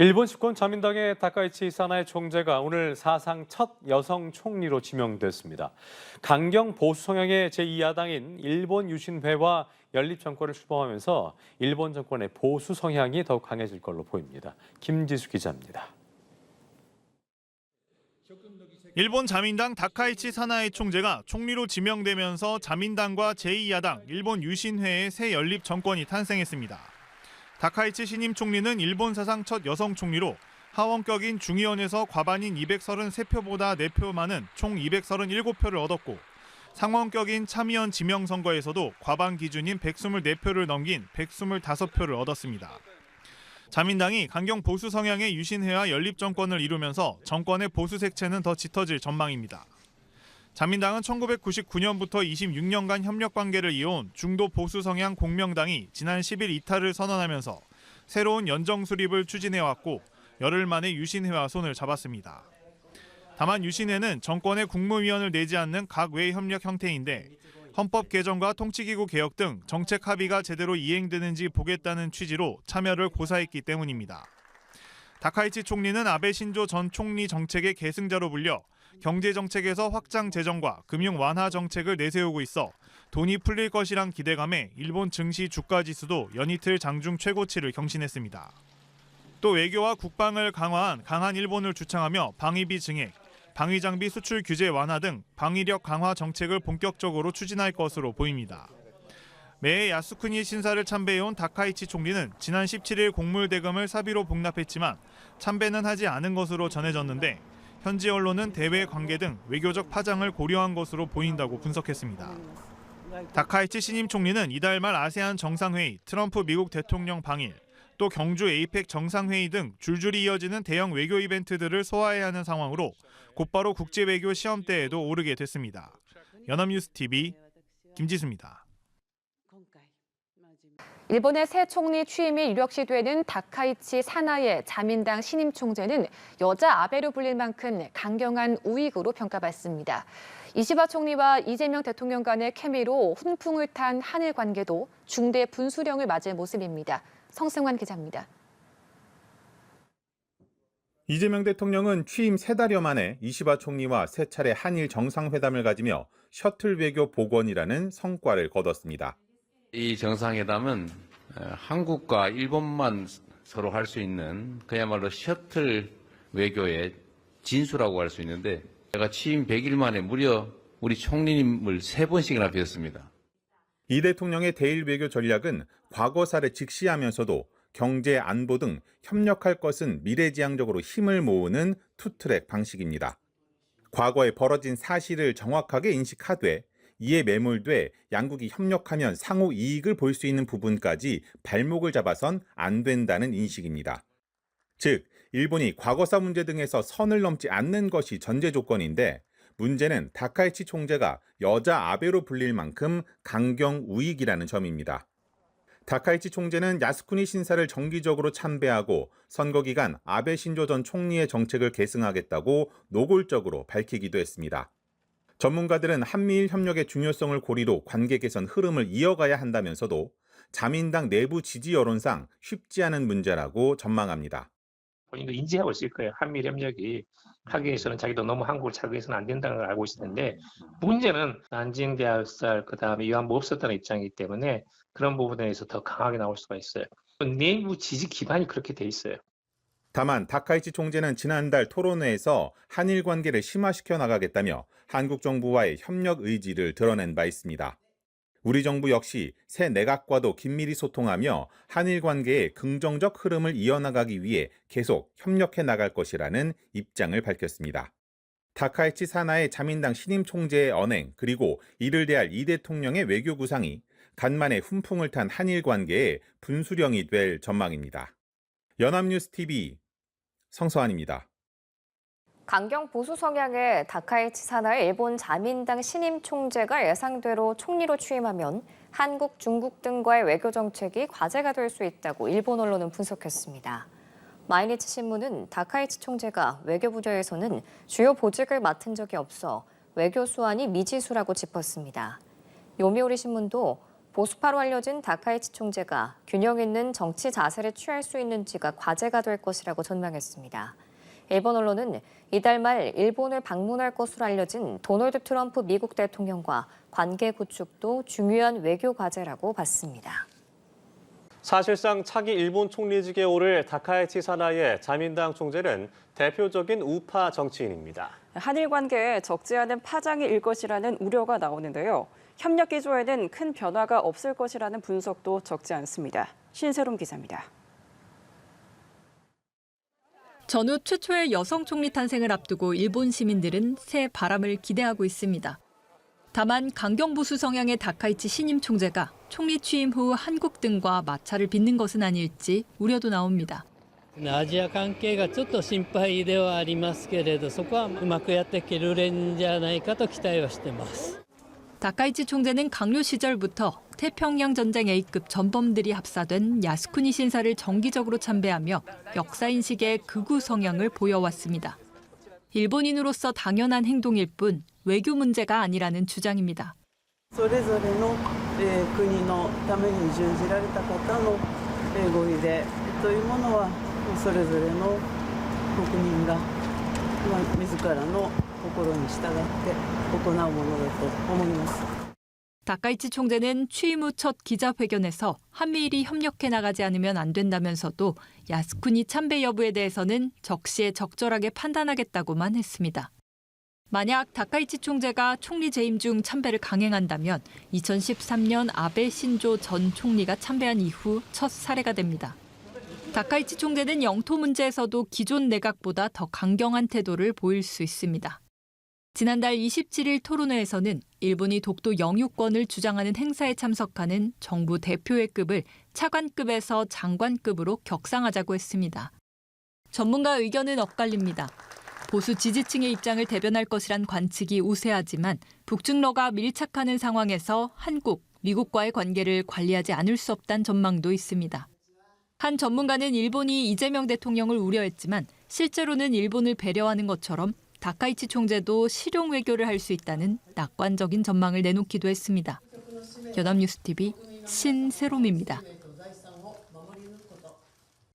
일본 집권 자민당의 다카이치 사나에 총재가 오늘 사상 첫 여성 총리로 지명됐습니다. 강경 보수 성향의 제2야당인 일본 유신회와 연립 정권을 출범하면서 일본 정권의 보수 성향이 더욱 강해질 걸로 보입니다. 김지수 기자입니다. 일본 자민당 다카이치 사나에 총재가 총리로 지명되면서 자민당과 제2야당 일본 유신회의 새 연립 정권이 탄생했습니다. 다카이치 신임 총리는 일본 사상 첫 여성 총리로 하원격인 중의원에서 과반인 233표보다 4표 많은 총 237표를 얻었고 상원격인 참의원 지명선거에서도 과반 기준인 124표를 넘긴 125표를 얻었습니다. 자민당이 강경 보수 성향의 유신회와 연립 정권을 이루면서 정권의 보수 색채는 더 짙어질 전망입니다. 자민당은 1999년부터 26년간 협력 관계를 이어온 중도 보수 성향 공명당이 지난 10일 이탈을 선언하면서 새로운 연정 수립을 추진해왔고 열흘 만에 유신회와 손을 잡았습니다. 다만 유신회는 정권의 국무위원을 내지 않는 각외 협력 형태인데 헌법 개정과 통치기구 개혁 등 정책 합의가 제대로 이행되는지 보겠다는 취지로 참여를 고사했기 때문입니다. 다카이치 총리는 아베 신조 전 총리 정책의 계승자로 불려 경제 정책에서 확장 재정과 금융 완화 정책을 내세우고 있어 돈이 풀릴 것이란 기대감에 일본 증시 주가 지수도 연이틀 장중 최고치를 경신했습니다. 또 외교와 국방을 강화한 강한 일본을 주창하며 방위비 증액, 방위 장비 수출 규제 완화 등 방위력 강화 정책을 본격적으로 추진할 것으로 보입니다. 매해 야스쿠니 신사를 참배해온 다카이치 총리는 지난 17일 곡물 대금을 사비로 복납했지만 참배는 하지 않은 것으로 전해졌는데 현지 언론은 대외 관계 등 외교적 파장을 고려한 것으로 보인다고 분석했습니다. 다카이치 신임 총리는 이달 말 아세안 정상회의, 트럼프 미국 대통령 방일, 또 경주 에이펙 정상회의 등 줄줄이 이어지는 대형 외교 이벤트들을 소화해야 하는 상황으로 곧바로 국제외교 시험대에도 오르게 됐습니다. 연합뉴스TV 김지수입니다. 일본의 새 총리 취임이 유력시되는 다카이치 사나의 자민당 신임 총재는 여자 아베로 불릴 만큼 강경한 우익으로 평가받습니다. 이시바 총리와 이재명 대통령 간의 케미로 훈풍을 탄 한일 관계도 중대 분수령을 맞을 모습입니다. 성승환 기자입니다. 이재명 대통령은 취임 3달여 만에 이시바 총리와 3차례 한일 정상회담을 가지며 셔틀 외교 복원이라는 성과를 거뒀습니다. 이 정상회담은 한국과 일본만 서로 할 수 있는 그야말로 셔틀 외교의 진수라고 할 수 있는데 제가 취임 100일 만에 무려 우리 총리님을 3번씩이나 뵀습니다. 이 대통령의 대일 외교 전략은 과거사를 직시하면서도 경제, 안보 등 협력할 것은 미래지향적으로 힘을 모으는 투트랙 방식입니다. 과거에 벌어진 사실을 정확하게 인식하되 이에 매몰돼 양국이 협력하면 상호 이익을 볼 수 있는 부분까지 발목을 잡아선 안 된다는 인식입니다. 즉, 일본이 과거사 문제 등에서 선을 넘지 않는 것이 전제 조건인데 문제는 다카이치 총재가 여자 아베로 불릴 만큼 강경 우익이라는 점입니다. 다카이치 총재는 야스쿠니 신사를 정기적으로 참배하고 선거 기간 아베 신조 전 총리의 정책을 계승하겠다고 노골적으로 밝히기도 했습니다. 전문가들은 한미일 협력의 중요성을 고리로 관계 개선 흐름을 이어가야 한다면서도 자민당 내부 지지 여론상 쉽지 않은 문제라고 전망합니다. 본인도 인지하고 있을 거예요. 한미일 협력이 하기 위해서는 자기도 너무 한국을 차기 위해서는 안 된다는 걸 알고 있을 텐데 문제는 난징 대학살 그다음에 위안부 없었다는 입장이기 때문에 그런 부분에 대해서 더 강하게 나올 수가 있어요. 내부 지지 기반이 그렇게 돼 있어요. 다만 다카이치 총재는 지난달 토론회에서 한일 관계를 심화시켜 나가겠다며 한국 정부와의 협력 의지를 드러낸 바 있습니다. 우리 정부 역시 새 내각과도 긴밀히 소통하며 한일 관계의 긍정적 흐름을 이어나가기 위해 계속 협력해 나갈 것이라는 입장을 밝혔습니다. 다카이치 사나의 자민당 신임 총재의 언행 그리고 이를 대할 이 대통령의 외교 구상이 간만에 훈풍을 탄 한일 관계의 분수령이 될 전망입니다. 연합뉴스TV 성서환입니다. 강경 보수 성향의 다카이치 사나의 일본 자민당 신임 총재가 예상대로 총리로 취임하면 한국, 중국 등과의 외교 정책이 과제가 될 수 있다고 일본 언론은 분석했습니다. 마이니치 신문은 다카이치 총재가 외교 부처에서는 주요 보직을 맡은 적이 없어 외교 수완이 미지수라고 짚었습니다. 요미우리 신문도 보수파로 알려진 다카이치 총재가 균형 있는 정치 자세를 취할 수 있는지가 과제가 될 것이라고 전망했습니다. 일본 언론은 이달 말 일본을 방문할 것으로 알려진 도널드 트럼프 미국 대통령과 관계 구축도 중요한 외교 과제라고 봤습니다. 사실상 차기 일본 총리직에 오를 다카이치 사나이의 자민당 총재는 대표적인 우파 정치인입니다. 한일 관계에 적지 않은 파장이 일 것이라는 우려가 나오는데요. 협력 기조에는 큰 변화가 없을 것이라는 분석도 적지 않습니다. 신세롬 기자입니다. 전후 최초의 여성 총리 탄생을 앞두고 일본 시민들은 새 바람을 기대하고 있습니다. 다만 강경 보수 성향의 다카이치 신임 총재가 총리 취임 후 한국 등과 마찰을 빚는 것은 아닐지 우려도 나옵니다. アジア関係がちょっと心配ではありますけれど、そこはうまくやっていけるんじゃないかと期待はしています。 다카이치 총재는 강요 시절부터 태평양 전쟁 A급 전범들이 합사된 야스쿠니 신사를 정기적으로 참배하며 역사인식의 극우 성향을 보여왔습니다. 일본인으로서 당연한 행동일 뿐 외교 문제가 아니라는 주장입니다. それぞれの国のために従事られた方のご遺礼というものはそれぞれの国民が自らの心に従って行うものだと思います。 다카이치 총재는 취임 후 첫 기자회견에서 한미일이 협력해 나가지 않으면 안 된다면서도 야스쿠니 참배 여부에 대해서는 적시에 적절하게 판단하겠다고만 했습니다. 만약 다카이치 총재가 총리 재임 중 참배를 강행한다면 2013년 아베 신조 전 총리가 참배한 이후 첫 사례가 됩니다. 다카이치 총재는 영토 문제에서도 기존 내각보다 더 강경한 태도를 보일 수 있습니다. 지난달 27일 토론회에서는 일본이 독도 영유권을 주장하는 행사에 참석하는 정부 대표의 급을 차관급에서 장관급으로 격상하자고 했습니다. 전문가 의견은 엇갈립니다. 보수 지지층의 입장을 대변할 것이란 관측이 우세하지만 북중러가 밀착하는 상황에서 한국, 미국과의 관계를 관리하지 않을 수 없다는 전망도 있습니다. 한 전문가는 일본이 이재명 대통령을 우려했지만 실제로는 일본을 배려하는 것처럼 다카이치 총재도 실용 외교를 할 수 있다는 낙관적인 전망을 내놓기도 했습니다. 연합뉴스TV 신세롬입니다.